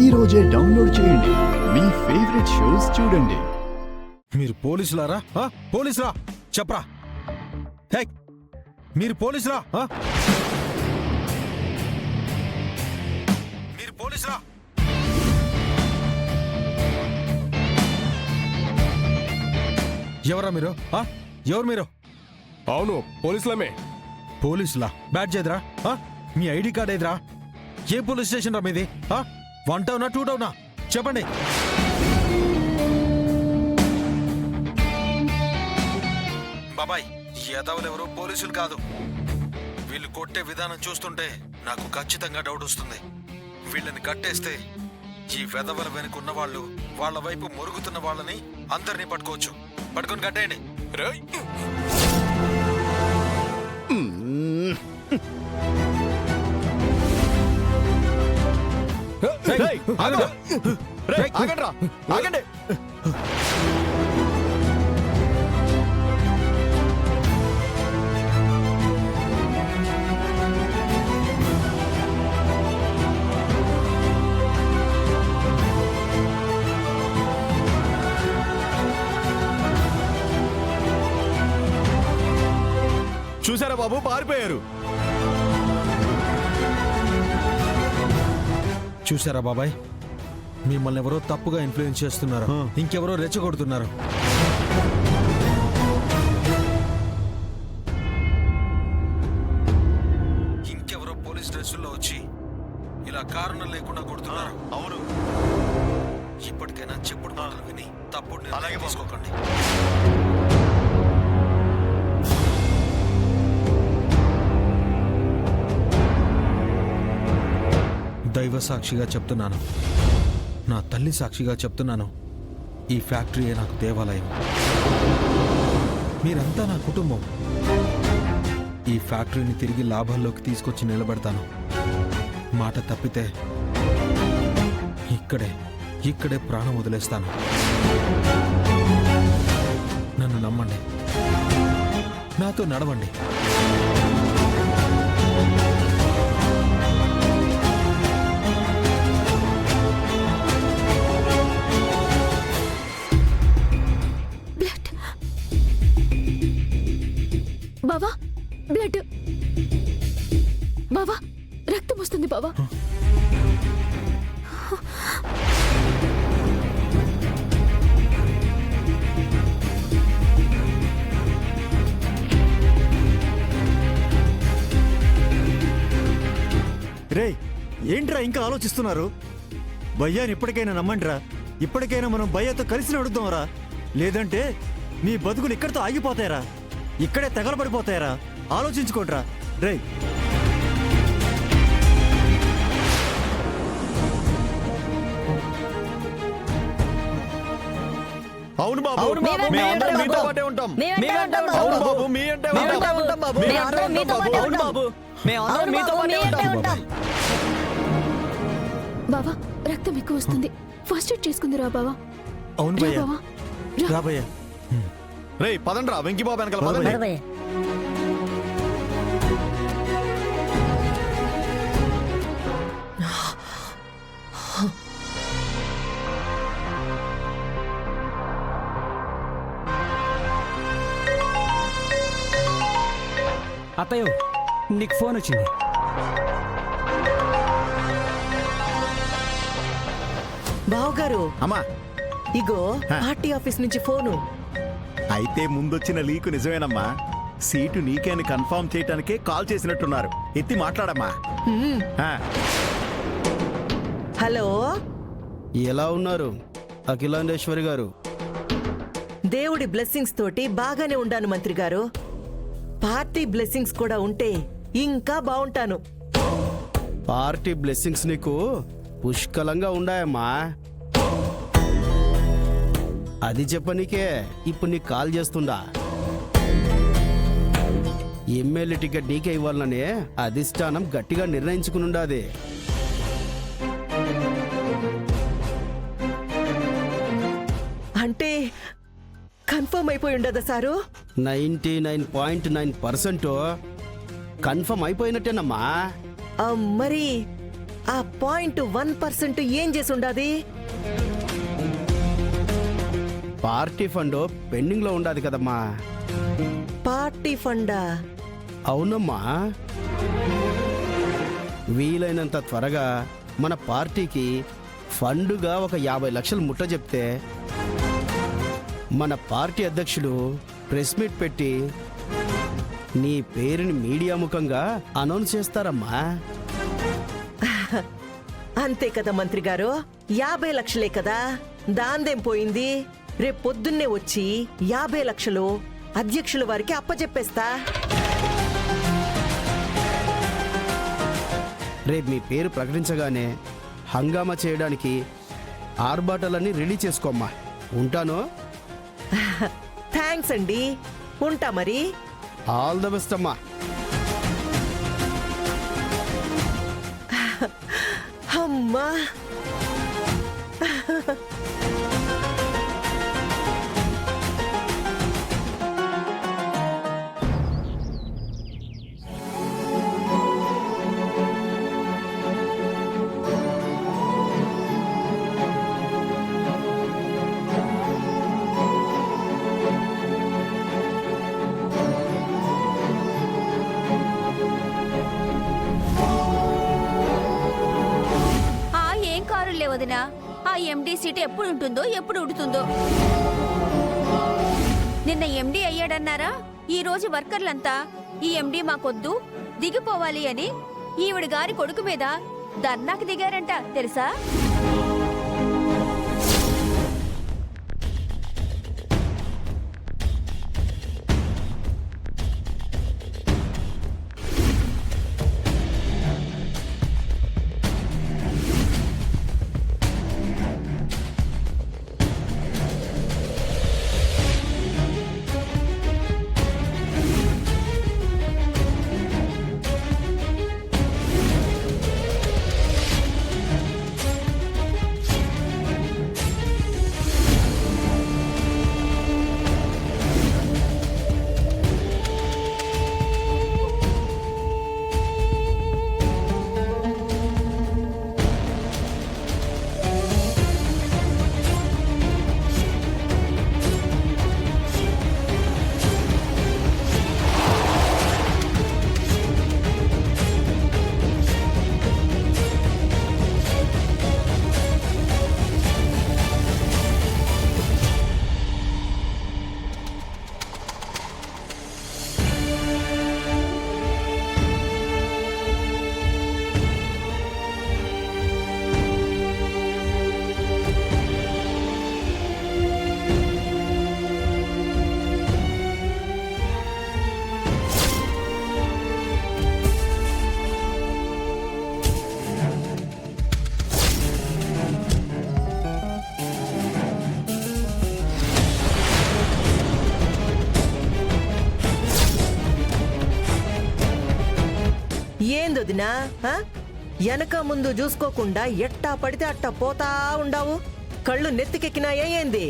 ఈ రోజే డౌన్లోడ్ చేయండి. మీ ఫేవరెట్ షోస్ చూడండి. మీరు పోలీసులారా? పోలీసులా? చెప్పరా. హే, మీరు పోలీసులా? మీరు పోలీసులా? ఎవరా మీరు? ఎవరు మీరు? అవును, పోలీసులమే. పోలీసులా? బ్యాడ్జ్ ఏదిరా? మీ ఐడి కార్డ్ ఏదిరా? ఏ పోలీస్ స్టేషన్ రా మీది? 1 టౌనా 2 టౌనా? చెప్పండి. బాబాయ్, ఎవరు పోలీసులు కాదు. వీళ్ళు కొట్టే విధానం చూస్తుంటే నాకు ఖచ్చితంగా డౌట్ వస్తుంది. వీళ్ళని కట్టేస్తే ఈ వెధవల వెనుకున్న వాళ్ళు వాళ్ళ వైపు మురుగుతున్న వాళ్ళని అందరినీ పట్టుకోవచ్చు. పట్టుకొని కట్టేయండి. ఆగండి. చూసారా బాబు, పారిపోయారు. చూసారా బాబాయ్, మిమ్మల్ని ఎవరో తప్పుగా ఇన్ఫ్లుయెన్స్ చేస్తున్నారు. ఇంకెవరో రెచ్చగొడుతున్నారు. ఇంకెవరో పోలీస్ డ్రెస్సుల్లో వచ్చి ఇలా కారణం లేకుండా కొడుతున్నారు. అవును, ఇప్పటికైనా చెప్పుడు మాటలు విని తప్పుడు నిర్ణయం తీసుకోకండి. దైవ సాక్షిగా చెప్తున్నాను, నా తల్లి సాక్షిగా చెప్తున్నాను, ఈ ఫ్యాక్టరీయే నాకు దేవాలయం. మీరంతా నా కుటుంబం. ఈ ఫ్యాక్టరీని తిరిగి లాభాల్లోకి తీసుకొచ్చి నిలబెడతాను. మాట తప్పితే ఇక్కడే ప్రాణం వదిలేస్తాను. నన్ను నమ్మండి, నాతో నడవండి. బావా, బ్లడ్. బావా, రక్తం వస్తుంది బావా. రే, ఏంట్రా ఇంకా ఆలోచిస్తున్నారు? భయ్యాని ఇప్పటికైనా నమ్మండిరా. ఇప్పటికైనా మనం భయ్యతో కలిసి నడుద్దాంరా. లేదంటే మీ బతుకులు ఇక్కడితో ఆగిపోతాయరా, ఇక్కడే తగలబడిపోతాయరా. ఆలోచించుకోండిరా. రే, అవును బాబు, మేమందరం మీతో పాటే ఉంటాం. అవును బాబు, మీ అంటే ఉంటాం బాబు. అవును బాబు, మేమందరం మీతో పాటే ఉంటాం. బావా, రక్తం ఎక్కువ వస్తుంది. ఫస్ట్ ఎయిడ్ చేసుకుంది రా బావా. అవును రా భయ్యా, బావా. రా భయ్యా. రే, పదండ్రా, వెంకీ బాబు వెనకాల పదండి. అత్తయ్య, నీకు ఫోన్ వచ్చింది. బావగారు, అమ్మా, ఇగో పార్టీ ఆఫీస్ నుంచి ఫోను. అయితే ముందొచ్చిన లీకు నిజమేనమ్మా. సీటు నీకే అని కన్ఫర్మ్ చేయటానికే కాల్ చేసినట్టున్నారు. ఎత్తి మాట్లాడమ్మా. హలో, ఎలా ఉన్నారు అఖిలాండేశ్వరి గారు? దేవుడి బ్లెస్సింగ్స్ తోటి బాగానే ఉండాను మంత్రి గారు. పార్టీ బ్లెస్సింగ్స్ కూడా ఉంటే ఇంకా బాగుంటాను. పార్టీ బ్లెస్సింగ్స్ నీకు పుష్కలంగా ఉండాయమ్మా. అది చెప్పనీకే ఇప్పుడు నీకు కాల్ చేస్తుండా. ఎమ్మెల్యే టికెట్ నీకే ఇవ్వాలనే అధిష్టానం గట్టిగా నిర్ణయించుకునుండాది. అంటే కన్ఫర్మ్ అయిపోయి ఉండదా సారు? 99.9% కన్ఫర్మ్ అయిపోయినట్టేనమ్మా. మరి ఆ 0.1% ఏం చేసి ఉండాది? పార్టీ ఫండ్ పెండింగ్ లో ఉండాది కదమ్మా. పార్టీ ఫండా? అవునమ్మా, వీలైనంత త్వరగా మన పార్టీకి ఫండుగా ఒక 50 లక్షలు ముట్ట చెప్తే మన పార్టీ అధ్యక్షుడు ప్రెస్ మీట్ పెట్టి నీ పేరుని మీడియా ముఖంగా అనౌన్స్ చేస్తారమ్మా. అంతే కదా మంత్రి గారు, 50 లక్షలే కదా, దాందేం పోయింది. రేపు పొద్దున్నే వచ్చి 50 లక్షలు అధ్యక్షుల వారికి అప్పచెప్పేస్తా. రేపు మీ పేరు ప్రకటించగానే హంగామా చేయడానికి ఆర్భాటాలన్నీ రెడీ చేసుకోమ్మా. ఉంటాను. థ్యాంక్స్ అండి, ఉంటా మరి. ఆల్ ద బెస్ట్ అమ్మా. అమ్మా, ఏం కారులే వదినా, ఆ ఎండి సీట్ ఎప్పుడు ఉంటుందో ఎప్పుడు ఉడుతుందో. నిన్న ఎండి అయ్యాడన్నారా, ఈ రోజు వర్కర్లంతా ఈ ఎండి మాకొద్దు దిగిపోవాలి అని ఈవిడ గారి కొడుకు మీద ధర్నాకి దిగారంట తెలుసా? ఏందొదినా, వెనక ముందు చూసుకోకుండా ఎట్టా పడితే అట్టా పోతా ఉండావు? కళ్ళు నెత్తికెక్కినాయే ఏంది?